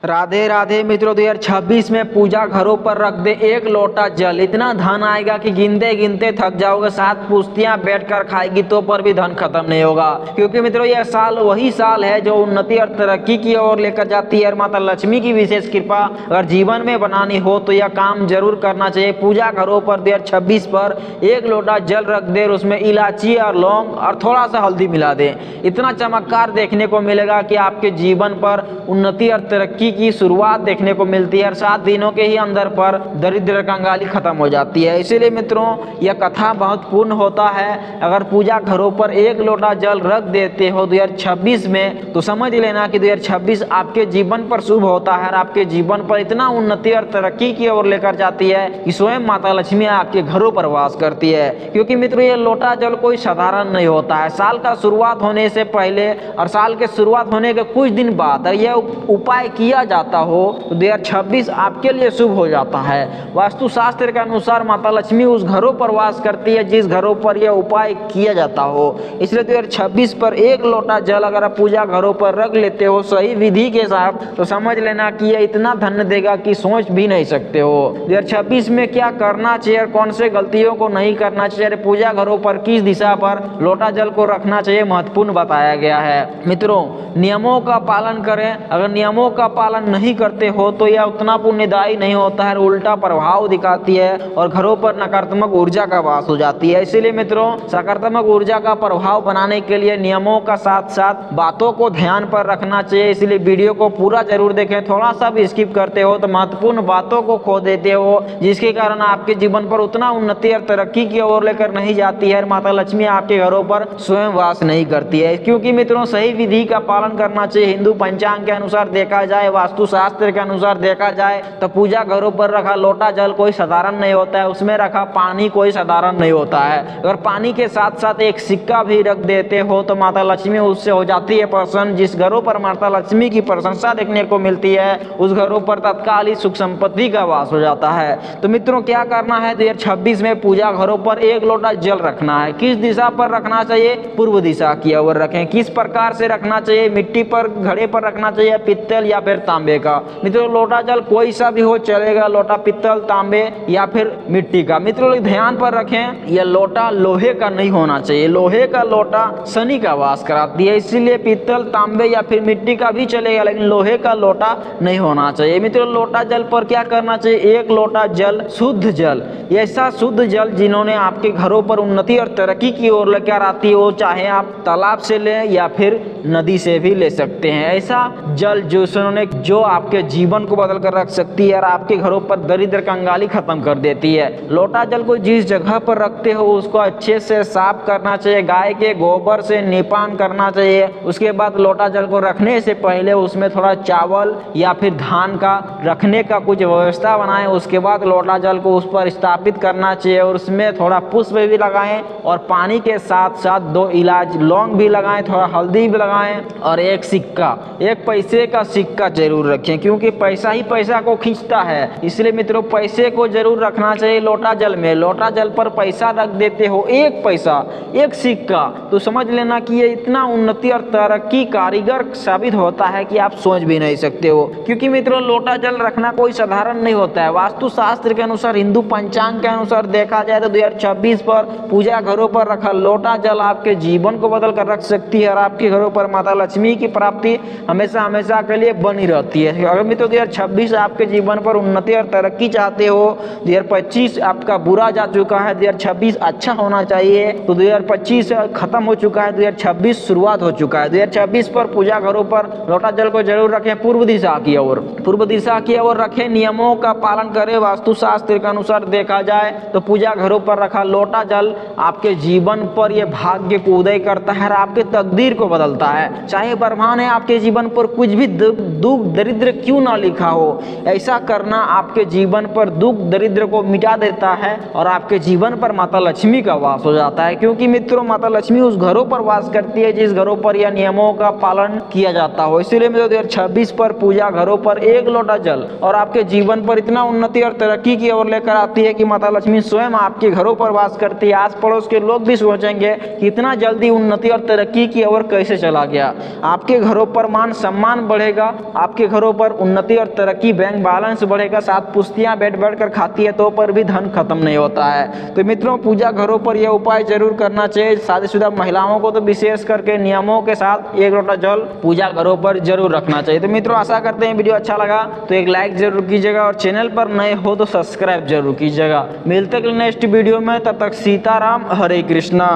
राधे राधे मित्रों, 2026 में पूजा घरों पर रख दे एक लोटा जल, इतना धन आएगा कि गिनते गिनते थक जाओगे। 7 पुश्तियां बैठकर खाएगी तो पर भी धन खत्म नहीं होगा। क्योंकि मित्रों यह साल वही साल है जो उन्नति और तरक्की की ओर लेकर जाती है। और माता लक्ष्मी की विशेष कृपा अगर जीवन में बनानी हो तो यह काम जरूर करना चाहिए। पूजा घरों पर 2026 पर एक लोटा जल रख दे और उसमें इलायची और लौंग और थोड़ा सा हल्दी मिला दे। इतना चमत्कार देखने को मिलेगा कि आपके जीवन पर उन्नति और तरक्की की शुरुआत देखने को मिलती है। और 7 दिनों के ही अंदर पर दरिद्र कंगाली खत्म हो जाती है। इसीलिए मित्रों यह कथा बहुत पूर्ण होता है। अगर पूजा घरों पर एक लोटा जल रख देते हो 2026 में तो समझ लेना कि 2026 आपके जीवन पर शुभ होता है और आपके जीवन पर इतना उन्नति और तरक्की की ओर लेकर जाती है कि स्वयं माता लक्ष्मी आपके घरों पर वास करती है। क्योंकि मित्रों ये लोटा जल कोई साधारण नहीं होता है। साल का शुरुआत होने से पहले और साल के शुरुआत होने के कुछ दिन बाद यह उपाय किया जाता हो तो 2026 आपके लिए शुभ हो जाता है। वास्तु शास्त्र के अनुसार माता लक्ष्मी उस घरों पर वास करती है जिस घरों पर यह उपाय किया जाता हो। इसलिए 2026 पर एक लोटा जल अगर आप पूजा घरों पर रख लेते हो सही विधि के साथ तो समझ लेना कि यह इतना धन देगा कि सोच भी नहीं सकते हो। 2026 में क्या करना चाहिए और कौन से गलतियों को नहीं करना चाहिए, पूजा घरों पर किस दिशा पर लोटा जल को रखना चाहिए, महत्वपूर्ण बताया गया है। मित्रों नियमों का पालन करें। अगर नियमों का पालन नहीं करते हो तो यह उतना पुण्यदायी नहीं होता है, उल्टा प्रभाव दिखाती है और घरों पर नकारात्मक ऊर्जा का वास हो जाती है। इसीलिए मित्रों सकारात्मक ऊर्जा का प्रभाव बनाने के लिए नियमों का साथ साथ बातों को ध्यान पर रखना चाहिए। इसलिए वीडियो को पूरा जरूर देखें। थोड़ा सा भी स्किप करते हो तो महत्वपूर्ण बातों को खो देते हो जिसके कारण आपके जीवन पर उतना उन्नति और तरक्की की ओर लेकर नहीं जाती है। माता लक्ष्मी आपके घरों पर स्वयं वास नहीं करती है। क्योंकि मित्रों सही विधि का पालन करना चाहिए। हिंदू पंचांग के अनुसार देखा जाए, वास्तु शास्त्र के अनुसार देखा जाए तो पूजा घरों पर रखा लोटा जल कोई साधारण नहीं होता है। उसमें रखा पानी कोई साधारण नहीं होता है। अगर पानी के साथ साथ एक सिक्का भी रख देते हो तो माता लक्ष्मी उससे हो जाती है प्रसन्न। जिस घरों पर माता लक्ष्मी की प्रशंसा देखने को मिलती है उस घरों पर तत्काल ही सुख संपत्ति का वास हो जाता है। तो मित्रों क्या करना है, 2026 में पूजा घरों पर एक लोटा जल रखना है। किस दिशा पर रखना चाहिए, पूर्व दिशा की ओर रखें। किस प्रकार से रखना चाहिए, मिट्टी पर घड़े पर रखना चाहिए, पित्तल या फिर तांबे का। मित्रों लोटा जल कोई सा भी हो चलेगा, लोटा पित्तल, तांबे या फिर मिट्टी का। मित्रों ध्यान पर रखें यह लोटा लोहे का नहीं होना चाहिए। लोहे का लोटा शनि का वास कराती है। इसीलिए पित्तल, तांबे या फिर मिट्टी का भी चलेगा लेकिन लोहे का लोटा नहीं होना चाहिए। मित्रों लोटा जल पर क्या करना चाहिए, एक लोटा जल शुद्ध जल, ऐसा शुद्ध जल जिन्होंने आपके घरों पर उन्नति और तरक्की की ओर लेकर आती है। वो चाहे आप तालाब से लें या फिर नदी से भी ले सकते हैं। ऐसा जल जो आपके जीवन को बदल कर रख सकती है और आपके घरों पर दरिद्र कंगाली खत्म कर देती है। लोटा जल को जिस जगह पर रखते हो उसको अच्छे से साफ करना चाहिए। गाय के गोबर से निपान करना चाहिए। उसके बाद लोटा जल को रखने से पहले उसमें थोड़ा चावल या फिर धान का रखने का कुछ व्यवस्था बनाएं। उसके बाद लोटा जल को उस पर स्थापित करना चाहिए और उसमें थोड़ा पुष्प भी लगाएं और पानी के साथ साथ 2 इलायची लौंग भी लगाएं, थोड़ा हल्दी भी लगाएं और एक सिक्का, 1 पैसे का सिक्का जरूर रखें। क्योंकि पैसा ही पैसा को खींचता है। इसलिए मित्रों पैसे को जरूर रखना चाहिए लोटा जल में। लोटा जल पर पैसा रख देते हो, 1 पैसा, 1 सिक्का, तो समझ लेना कि ये इतना उन्नति और तरक्की कारीगर साबित होता है कि आप सोच भी नहीं सकते हो। क्योंकि मित्रों लोटा जल रखना कोई साधारण नहीं होता है। वास्तु शास्त्र के अनुसार, हिंदू पंचांग के अनुसार देखा जाए तो 2026 पर पूजा घरों पर रखा लोटा जल आपके जीवन को बदल कर रख सकती है और आपके घरों पर माता लक्ष्मी की प्राप्ति हमेशा हमेशा के लिए बनी रहती है। अगर मित्रों 2026 आपके जीवन पर उन्नति और तरक्की चाहते हो, 2025 आपका बुरा जा चुका है, 2026 अच्छा होना चाहिए, तो 2025 खत्म हो चुका है, 2026 शुरुआत हो चुका है। 2026 पर पूजा घरों पर लोटा जल को जरूर रखें पूर्व दिशा की ओर। पूर्व दिशा की ओर रखें, नियमों का पालन करें। वास्तु शास्त्र के अनुसार देखा जाए तो पूजा घरों पर रखा लोटा जल आपके जीवन पर यह भाग्य को उदय करता है और आपके तकदीर को बदलता है। चाहे ब्रह्मा ने आपके जीवन पर कुछ भी दुख दरिद्र क्यों ना लिखा हो, ऐसा करना आपके जीवन पर दुख दरिद्र को मिटा देता है और आपके जीवन पर माता लक्ष्मी का वास हो जाता है। क्योंकि मित्रों माता लक्ष्मी उस घरों पर वास करती है जिस घरों पर यह नियमों का पालन किया जाता हो। इसीलिए मित्रों 2026 पर पूजा घरों पर एक लोटा जल और आपके जीवन पर इतना उन्नति और तरक्की की ओर लेकर आती है कि माता लक्ष्मी स्वयं आपके घरों पर वास करती है। आस पड़ोस के लोग भी सोचेंगे कि इतना जल्दी उन्नति और तरक्की की ओर कैसे चला गया। आपके घरों पर मान सम्मान बढ़ेगा, आप आपके घरों पर उन्नति और तरक्की, बैंक बैलेंस बढ़ेगा, सात पुश्तियां बैठ बैठ कर खाती है तो पर भी धन खत्म नहीं होता है। तो मित्रों पूजा घरों पर यह उपाय जरूर करना चाहिए। शादीशुदा महिलाओं को तो विशेष करके नियमों के साथ 1 लोटा जल पूजा घरों पर जरूर रखना चाहिए। तो मित्रों आशा करते हैं वीडियो अच्छा लगा तो एक लाइक जरूर कीजिएगा और चैनल पर नए हो तो सब्सक्राइब जरूर कीजिएगा। मिलते हैं नेक्स्ट वीडियो में, तब तक सीताराम, हरे कृष्णा।